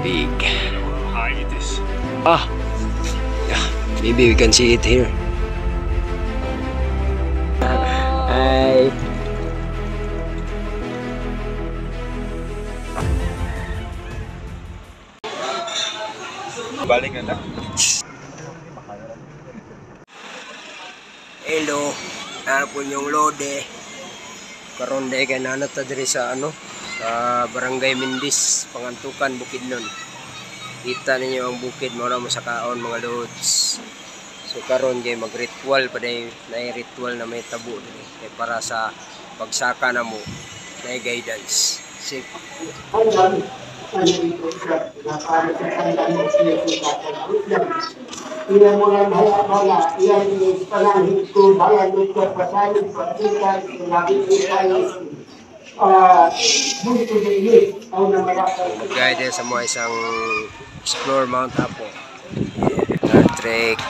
big. How high it is? Ah, yeah, maybe we can see it here. Hi. Balik na lang. Hello, napon yung lode. Karon day kay nanata diri sa Barangay Mindis, Pangantukan, Bukidnon. Kita ninyo ang bukid mo na mo sa kaon mga lods. So karon kay mag-ritual pa day, na ritual na may tabo kay para sa pagsaka na mo na guidance. Safe. Iyan mo lang haya-haya, iyan panahit ko, bayan ko, pasalit, pagkikas, nakikita, mag-guide sa mga isang explore Mount Apo. Trek,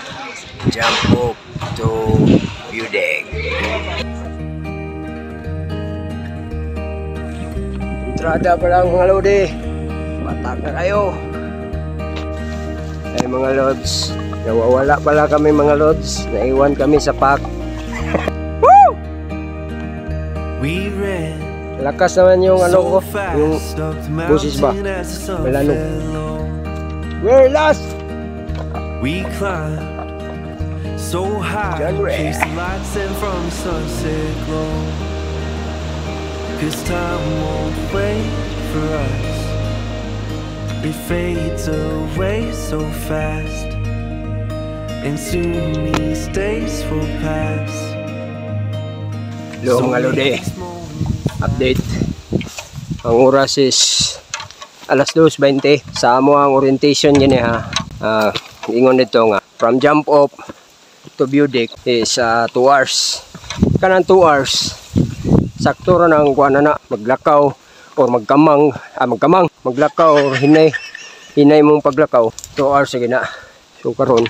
jump up to view deck. Entrada pa lang mga lodi. Patag na kayo. Ay mga lods, nawawala pala kami mga lods. Naiwan kami sa pack. Woo! Lakas naman yung ko, yung busis ba? Malano. We're last! We climb so high, chase the lights and from sunset glow. 'Cause time won't wait for us. It fades away so fast, and soon these days will pass. Hello mga lodi, update. Ang oras is alas 2:20. Sa amo ang orientation gini ha. Ingon dito nga from jump up to view deck is 2 hours. Kanang 2 hours sakto ra nang kuan na maglakaw or maglakaw or hinay mong paglakaw 2 hours sa gina. So karon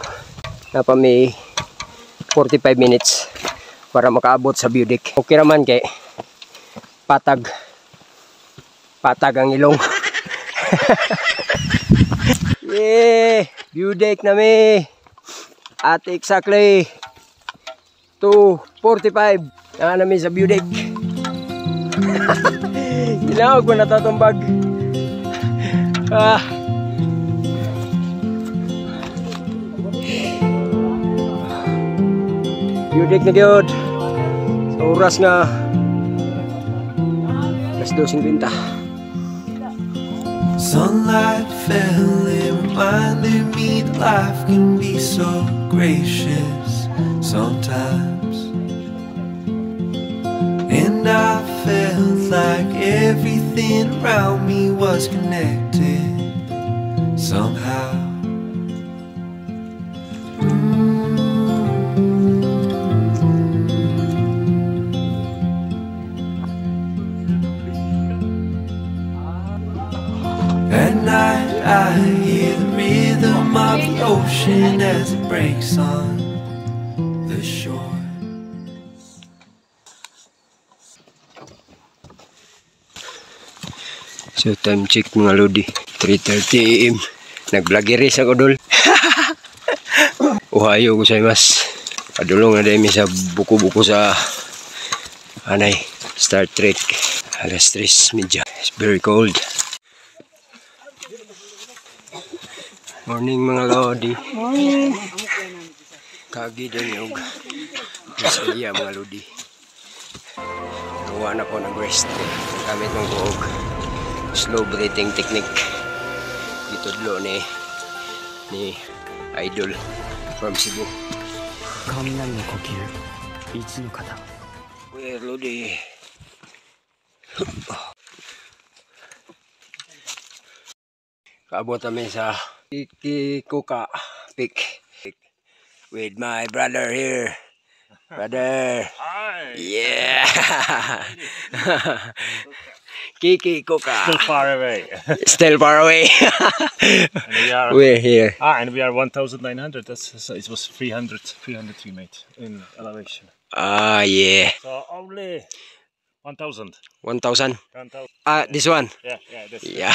na pa may 45 minutes para makaabot sa view deck. Okay raman kay patag ang ilong. Yeah, view deck na mi. At exactly 2:45 na namin sa view deck. Ilawag ko natatumbag. View deck na gyud. Sa oras nga alas 2:50. Sunlight fell, it reminded me that life can be so gracious sometimes. And I felt like everything around me was connected somehow. At night I hear the rhythm of the ocean as it breaks on the shore. So time check mga lodi, 3:30 AM. Nag-vloggeris ako dol. Ohayo gozaimasu. Padulong na dami sa buku-buku sa Star Trek. Alas 3:30. It's very cold. Morning mga lodi. Morning. Kagi din yung masaya mga lodi. Nawa na po nag-rest. Gamit ng buhok. Slow breathing technique. Dito dlo ni Idol from Cebu. Where lodi? Kaabot kami sa Kikikuka Peak with my brother here. Brother. Hi. Yeah. Kikikuka. Still far away. Still far away. And we're here. And we are 1,900. It was 300 we made in elevation. Ah, yeah. So only 1,000. 1,000. 1,000. This one. Yeah, that's Yeah.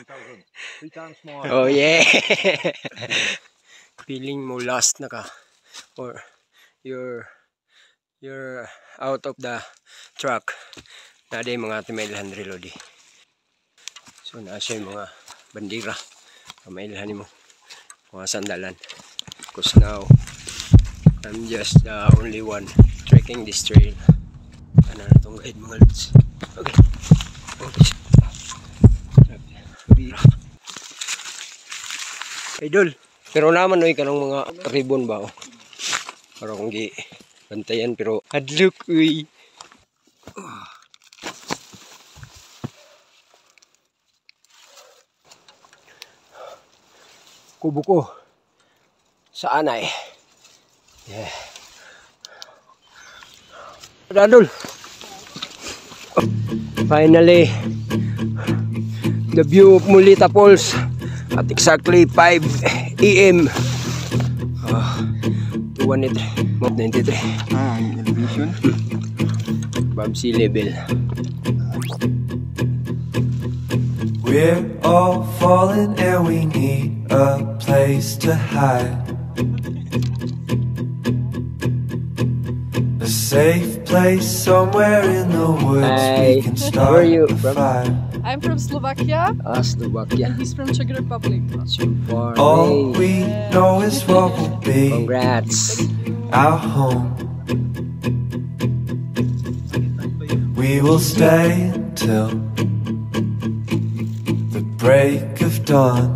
1,000. 3 times more. Oh yeah. Feeling mo lost na ka, or you're out of the truck. Nada yung mga timailhan reload. So nasa yung mga bandira. Pamailhan mo. Mga sandalan. Because now I'm just the only one trekking this trail. Ano na itong guide mga lods. Okay. Idol. Pero naman oy kanang mga ribbon ba oh. Para kung gi bantayan pero hadlok uy. Kubo ko sa anay. Yeah. Idol. Finally, the view of Mulita Falls at exactly 5 AM. 293, Mount 93. Elevation. Above sea level. We're all falling and we need a place to hide. A safe place somewhere in the woods we can start Where are you a from? fire. I'm from Slovakia, Slovakia. and he's from Czech Republic. So far All away. we know is what will be Congrats. our home. We will stay until the break of dawn.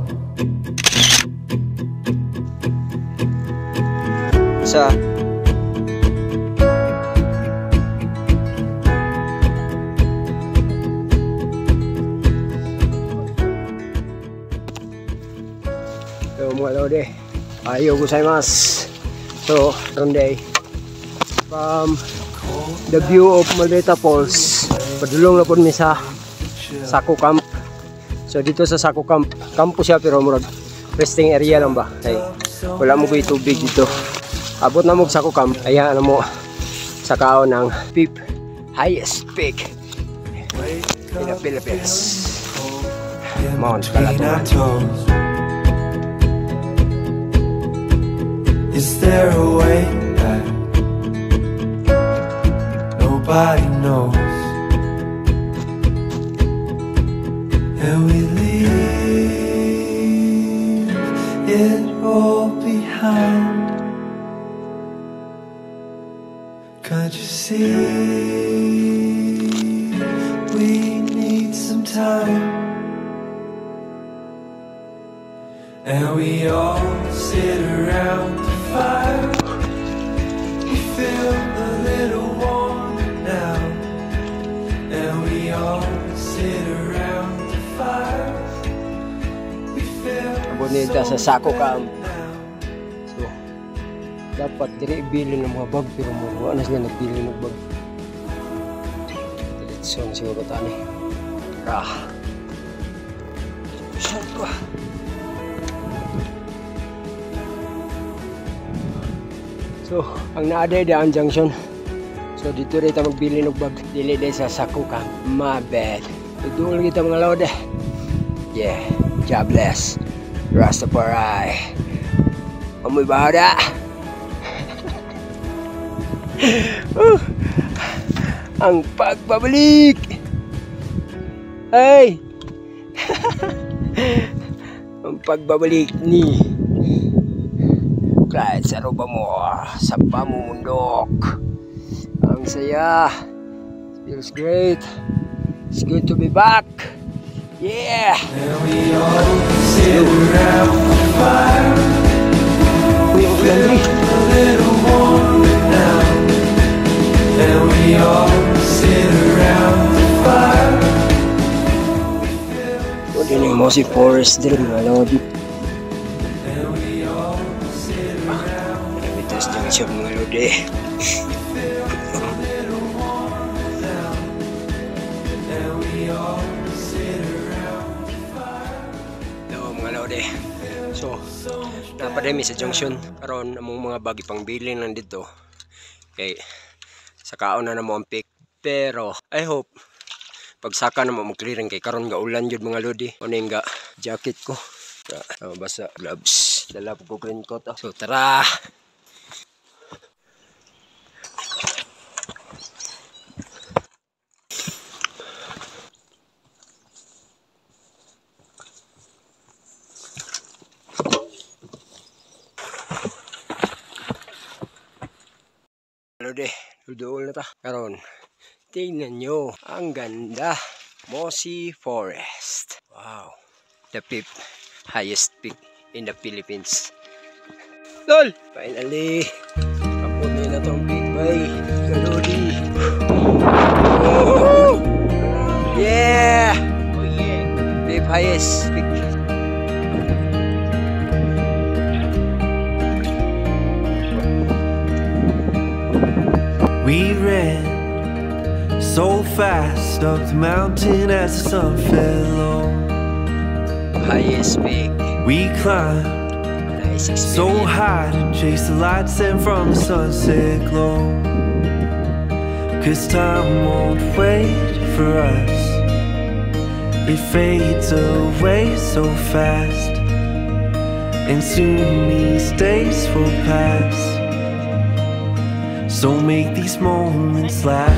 Sa mga lode, ayaw gozaimasu. So, Sunday from the view of Mulita Falls, padulong na po mi sa Sako Camp. So dito sa Sako Camp, campo siya pero murag resting area lang ba. Ay, wala mo ko'y tubig dito. Abot na mo sa Sako Camp, ayan mo sa kaon ng fifth highest peak in the Philippines. Mount Calatuan. Is there a way back? Nobody knows. And we leave it all behind. Can't you see? We need some time. And we all sit around the fire. We feel a little warmer now. And we all sit around the fire. We feel Abot nito sa Sako Camp. now. So, dapat diri ibili ng mga bag pero mo na sila nagbili ng bag. Diretso na siguro tani. Siyempre. So, ang naaday daan junction. So, dito rin tayo magbili ng bag. Dili din sa Sako Camp. My bad. Tudul kita mga lode. Yeah. Jobless. Rastafari. Amoy bahada. Ang pagbabalik. Hey. Ang pagbabalik ni Clyde sa roba mo, sa pamumundok. Ang saya. Feels great. It's good to be back. Yeah. And we all sit around the fire. We feel a little warmer now. And we all sit around the fire. Good evening, Mossy Forest din, mga lodi. And we all sit around. Namitas din siya, mga lodi. And we all sit around the fire. Hello, mga lodi. So, napadami sa junction. Karon among mga bagi pang bilin lang dito. Okay, sa kaon na mo ang pick Pero I hope pagsaka na mo mag-clearing kay karon nga ulan jud mga lodi. Ano nga jacket ko. Basa gloves. Dala ko raincoat. So tara. Lodi, doon na ta. Karon, tingnan nyo, ang ganda. Mossy Forest. Wow. The fifth highest peak in the Philippines. Lol! Finally, kapunin na tong peak, bay. Kalodi. Oh! Yeah! Oh yeah! Fifth highest peak. We ran so fast up the mountain as the sun fell low. Highest peak. We climbed Nice so experience. high to chase the lights and from the sunset glow. 'Cause time won't wait for us. It fades away so fast, and soon these days will pass. So make these moments last.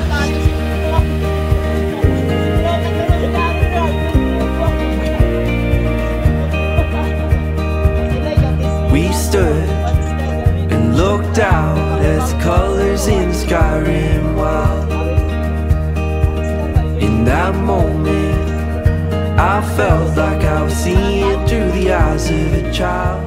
We stood and looked out as colors in the sky ran wild. In that moment, I felt like I was seeing through the eyes of a child.